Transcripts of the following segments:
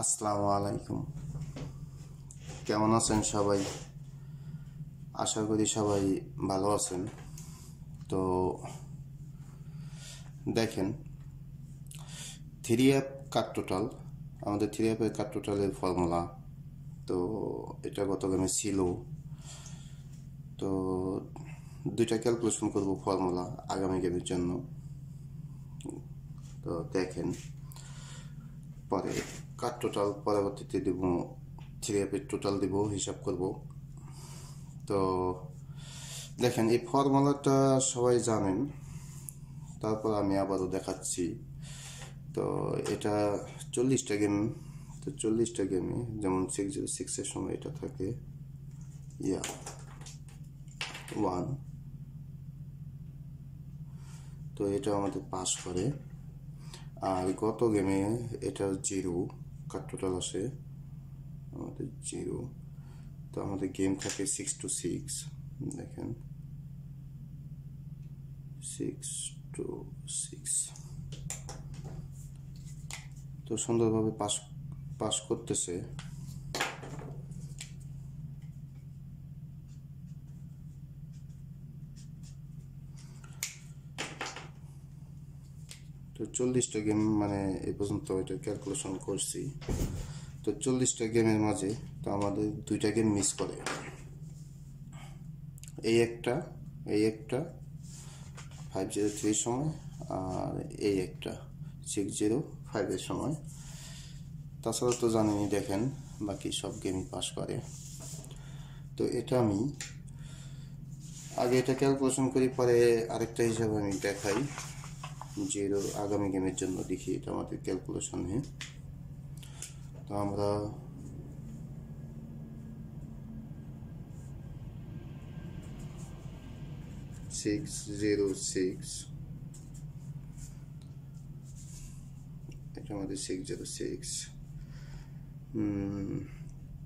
আসসালামু আলাইকুম। কেমন আছেন সবাই? আশা করি সবাই ভালো আছেন। তো দেখেন, থ্রি অ্যাপ কাট টোটাল, আমাদের থ্রি অ্যাপের কাট টোটালের ফর্মুলা। তো এটা গত গেমে ছিল। তো দুইটা ক্যালকুলেশন করব ফর্মুলা আগামী গেমের জন্য। তো দেখেন, পরে কাট টোটাল পরবর্তীতে দেব, থ্রি অ্যাপের টোটাল দেব, হিসাব করব। তো দেখেন, এই ফর্মুলাটা সবাই জানেন, তারপর আমি আবারও দেখাচ্ছি। তো এটা 40টা গেম। তো 40টা গেমে যেমন 606-এর সময় এটা থাকে 1, তো এটা আমাদের পাস করে। আর গত গেমে এটা 0 কাট টোটাল আসে আমাদের 0। তো আমাদের গেম থাকে 6-6। দেখেন 6-6, তো সুন্দরভাবে পাস করতেছে। তো 40টা গেম মানে এ পর্যন্ত এটা ক্যালকুলেশন করছি। তো 40টা গেমের মাঝে তো আমাদের দুইটা গেম মিস করে, এই একটা 503 সময়, আর এই একটা 605-এর সময়। তাছাড়া তো জানেনই, দেখেন বাকি সব গেমই পাস করে। তো এটা আমি আগে এটা ক্যালকুলেশন করি, পরে আরেকটা হিসাবে আমি দেখাই। 0 আগামী গেমের জন্য দেখি এটা আমাদের ক্যালকুলেশনে। তো আমরা 606, এটা আমাদের 606।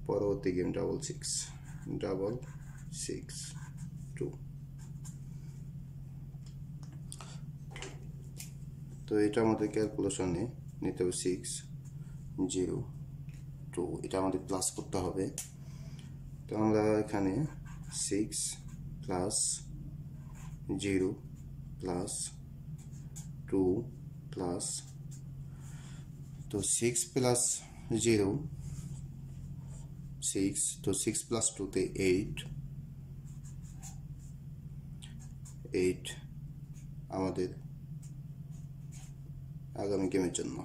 পরবর্তী গেম 662। তো এটা আমাদের ক্যালকুলেশনে নিতে হবে 602, এটা আমাদের প্লাস করতে হবে। তো আমরা এখানে 6 প্লাস 0 প্লাস 2 প্লাস, তো 6 প্লাস 0 6, তো 6 প্লাস 2-তে 8 আমাদের আগামী গেমের জন্য।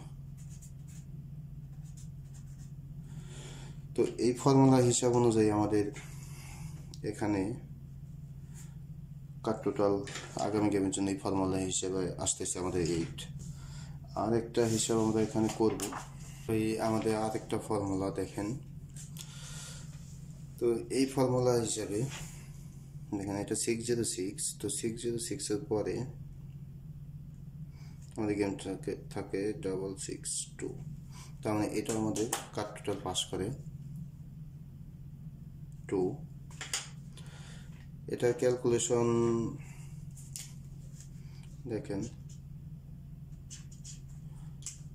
তো এই ফর্মুলা হিসাব অনুযায়ী আমাদের এখানে কাট টোটাল আগামী গেমের জন্য এই ফর্মুলা হিসেবে আসতেছে আমাদের 8। আর একটা হিসাব আমরা এখানে করব, এই আমাদের আরেকটা ফর্মুলা দেখেন। তো এই ফর্মুলা হিসাবে দেখেন, এটা 606। তো 606-এর পরে আমাদের গেমটাকে থাকে 662। তার মানে এটা আমাদের কাট টোটাল পাস করে 2। এটা ক্যালকুলেশন দেখেন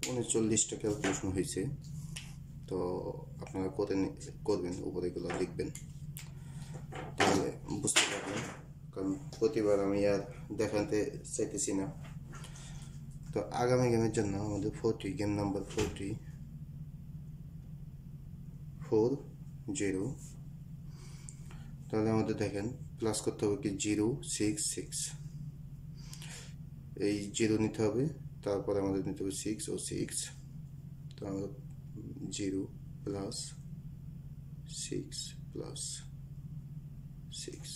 39টা ক্যালকুলেশন হয়েছে। তো আপনারা করবেন, উপরে এগুলো লিখবেন, তাহলে বুঝতে পারবেন। কারণ প্রতিবার আমি আর দেখাতে চাইতেছি না। তো আগামী গেমের জন্য আমাদের 40, গেম নাম্বার 40, তাহলে আমাদের দেখেন প্লাস করতে হবে কি 066, এই 0 নিতে হবে, তারপরে আমাদের নিতে হবে 6 ও 6। তো আমরা 0 প্লাস 6 প্লাস 6,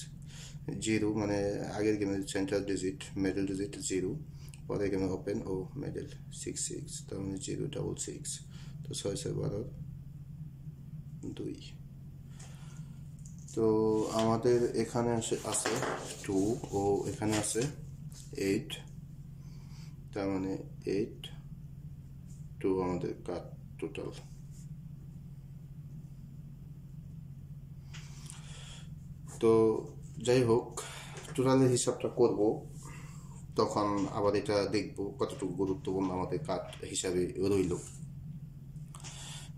0 মানে আগের গেমের সেন্টার ডিজিট, মিডল ডিজিট 0, পরের গেমে ওপেন ও মিডল 66, তার মানে 066। তো 6-6-12, 2। তো আমাদের এখানে আছে 2 ও এখানে আছে 8, তার মানে 8-2 আমাদের কাট টোটাল। তো যাই হোক, টোটালের হিসাবটা করব, তখন আবার এটা দেখব কতটুকু গুরুত্বপূর্ণ আমাদের কাট হিসাবে রইল।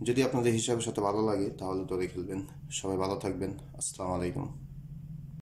যদি আপনাদের হিসাবের সাথে ভালো লাগে তাহলে ধরে খেলবেন। সবাই ভালো থাকবেন। আসসালামু আলাইকুম।